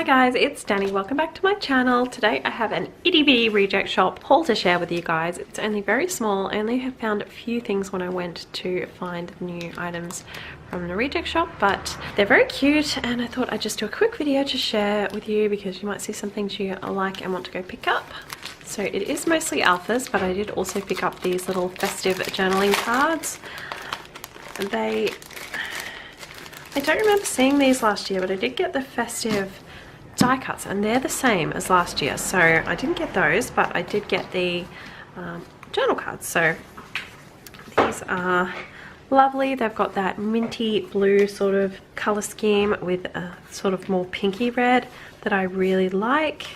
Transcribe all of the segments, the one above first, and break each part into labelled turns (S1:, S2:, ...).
S1: guys, it's Danny. Welcome back to my channel. Today I have an itty bitty reject shop haul to share with you guys. It's only very small. I only have found a few things when I went to find new items from the reject shop, but they're very cute and I thought I'd just do a quick video to share with you because you might see some things you like and want to go pick up. So it is mostly alphas, but I did also pick up these little festive journaling cards. I don't remember seeing these last year, but I did get the festive die cuts and they're the same as last year. So I didn't get those, but I did get the journal cards. So these are lovely. They've got that minty blue sort of color scheme with a sort of more pinky red that I really like.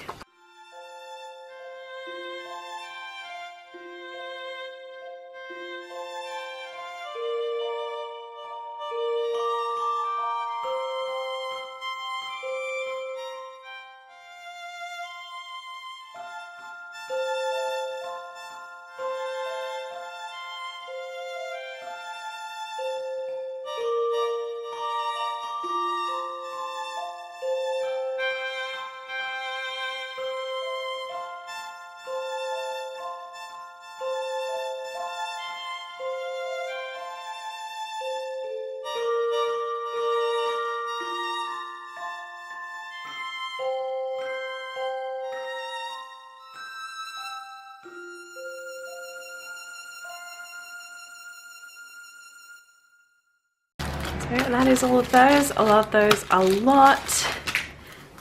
S1: So that is all of those. I love those a lot.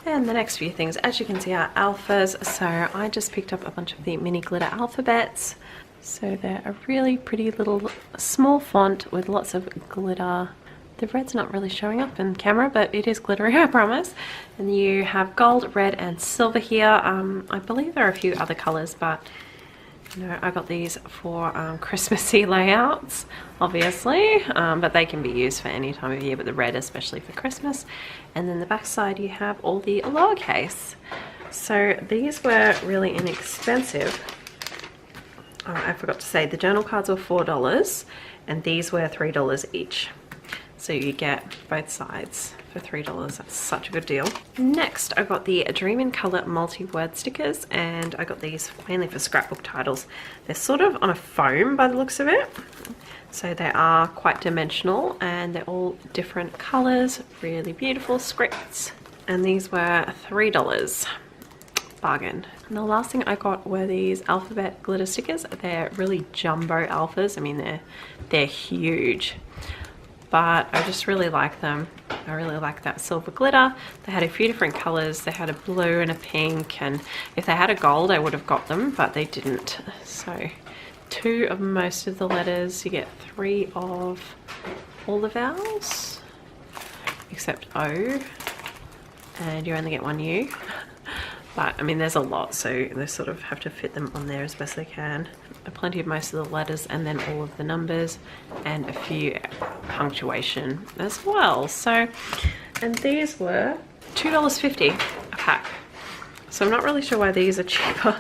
S1: And the next few things, as you can see, are alphas. So I just picked up a bunch of the mini glitter alphabets. So they're a really pretty little small font with lots of glitter. The red's not really showing up in camera, but it is glittery, I promise. And you have gold, red, and silver here. I believe there are a few other colors, but you know, I got these for Christmassy layouts, obviously, but they can be used for any time of year, but the red especially for Christmas. And then the back side you have all the lowercase. So these were really inexpensive. Oh, I forgot to say, the journal cards were $4 and these were $3 each. So you get both sides for $3. That's such a good deal. Next, I got the Dream in Color multi-word stickers, and I got these mainly for scrapbook titles. They're sort of on a foam by the looks of it. So they are quite dimensional and they're all different colors, really beautiful scripts. And these were $3. Bargain. And the last thing I got were these alphabet glitter stickers. They're really jumbo alphas. I mean, they're huge. But I just really like them. I really like that silver glitter. They had a few different colors. They had a blue and a pink, and if they had a gold I would have got them, but they didn't. So 2 of most of the letters. You get 3 of all the vowels except O, and you only get 1 U. But I mean, there's a lot, so they sort of have to fit them on there as best they can. Plenty of most of the letters, and then all of the numbers, and a few punctuation as well. So, and these were $2.50 a pack. So I'm not really sure why these are cheaper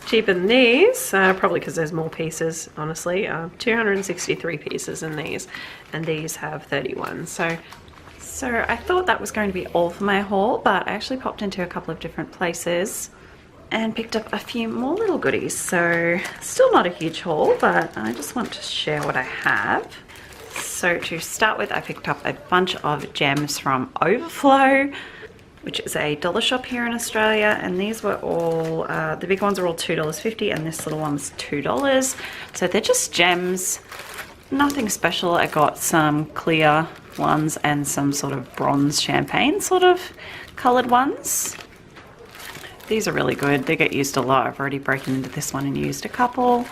S1: than these. Probably because there's more pieces, honestly. 263 pieces in these, and these have 31. So I thought that was going to be all for my haul, but I actually popped into a couple of different places and picked up a few more little goodies. So still not a huge haul, but I just want to share what I have. So to start with, I picked up a bunch of gems from Overflow, which is a dollar shop here in Australia, and these were all, the big ones are all $2.50 and this little one was $2. So they're just gems, nothing special. I got some clear ones and some sort of bronze champagne sort of colored ones. These are really good. They get used a lot. I've already broken into this one and used a couple.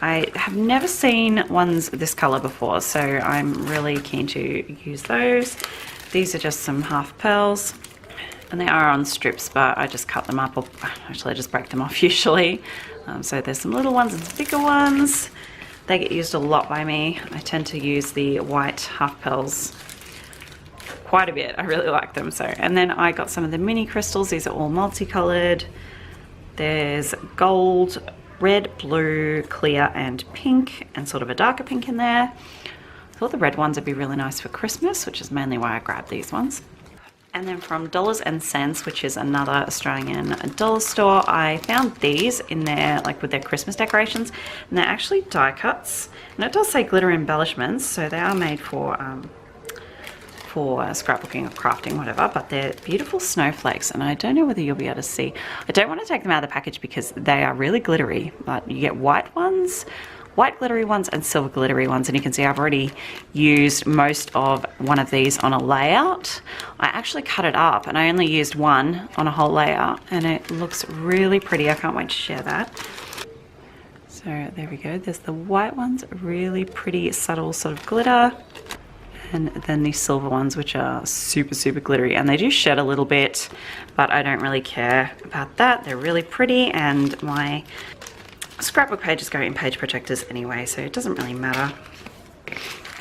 S1: I have never seen ones this color before, so I'm really keen to use those. These are just some half pearls, and they are on strips, but I just cut them up, or actually I just break them off usually. So there's some little ones and some bigger ones. They get used a lot by me. I tend to use the white half pearls quite a bit. I really like them. So, and then I got some of the mini crystals. These are all multicolored. There's gold, red, blue, clear, and pink, and sort of a darker pink in there. I thought the red ones would be really nice for Christmas, which is mainly why I grabbed these ones.
S2: And then from Dollars and Cents, which is another Australian dollar store, I found these in there, like with their Christmas decorations, and they're actually die cuts. And it does say glitter embellishments, so they are made for scrapbooking or crafting, whatever, but they're beautiful snowflakes, and I don't know whether you'll be able to see. I don't want to take them out of the package because they are really glittery, but you get white ones, white glittery ones and silver glittery ones, and you can see I've already used most of one of these on a layout. I actually cut it up and I only used one on a whole layout, and it looks really pretty. I can't wait to share that. So there we go, there's the white ones, really pretty subtle sort of glitter, and then these silver ones, which are super, super glittery, and they do shed a little bit, but I don't really care about that. They're really pretty, and my scrapbook pages go in page protectors anyway, so it doesn't really matter.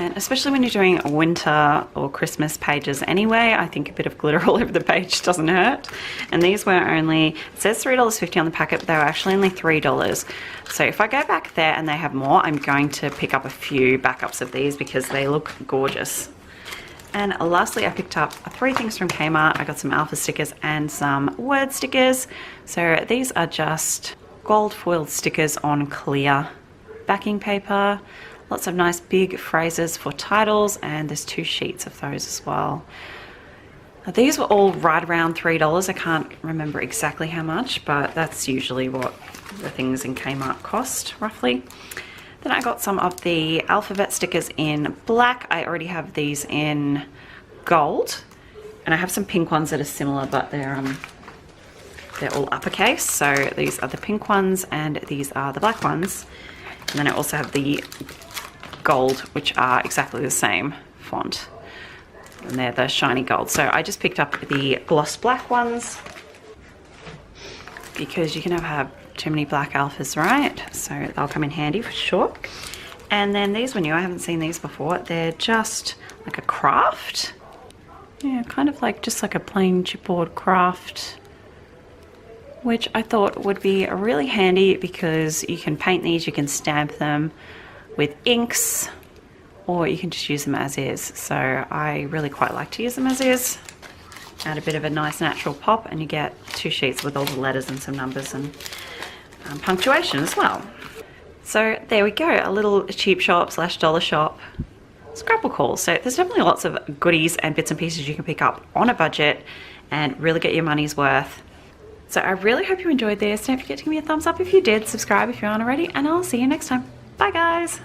S2: And especially when you're doing winter or Christmas pages anyway, I think a bit of glitter all over the page doesn't hurt. And these were only, it says $3.50 on the packet, but they were actually only $3. So if I go back there and they have more, I'm going to pick up a few backups of these because they look gorgeous. And lastly, I picked up 3 things from Kmart. I got some alpha stickers and some word stickers. So these are just gold foiled stickers on clear backing paper. Lots of nice big phrases for titles, and there's 2 sheets of those as well. Now, these were all right around $3. I can't remember exactly how much, but that's usually what the things in Kmart cost, roughly. Then I got some of the alphabet stickers in black. I already have these in gold, and I have some pink ones that are similar, but they're all uppercase. So these are the pink ones, and these are the black ones. And then I also have the gold, which are exactly the same font, and they're the shiny gold. So I just picked up the gloss black ones because you can never have too many black alphas, right? So they'll come in handy for sure. And then these were new. I haven't seen these before. They're just like a craft, yeah, kind of like just like a plain chipboard craft, which I thought would be really handy because you can paint these, you can stamp them with inks, or you can just use them as is. So I really quite like to use them as is. Add a bit of a nice natural pop, and you get 2 sheets with all the letters and some numbers and punctuation as well. So there we go, a little cheap shop / dollar shop scrapbook haul. So there's definitely lots of goodies and bits and pieces you can pick up on a budget and really get your money's worth. So I really hope you enjoyed this. Don't forget to give me a thumbs up if you did, subscribe if you aren't already, and I'll see you next time. Bye guys!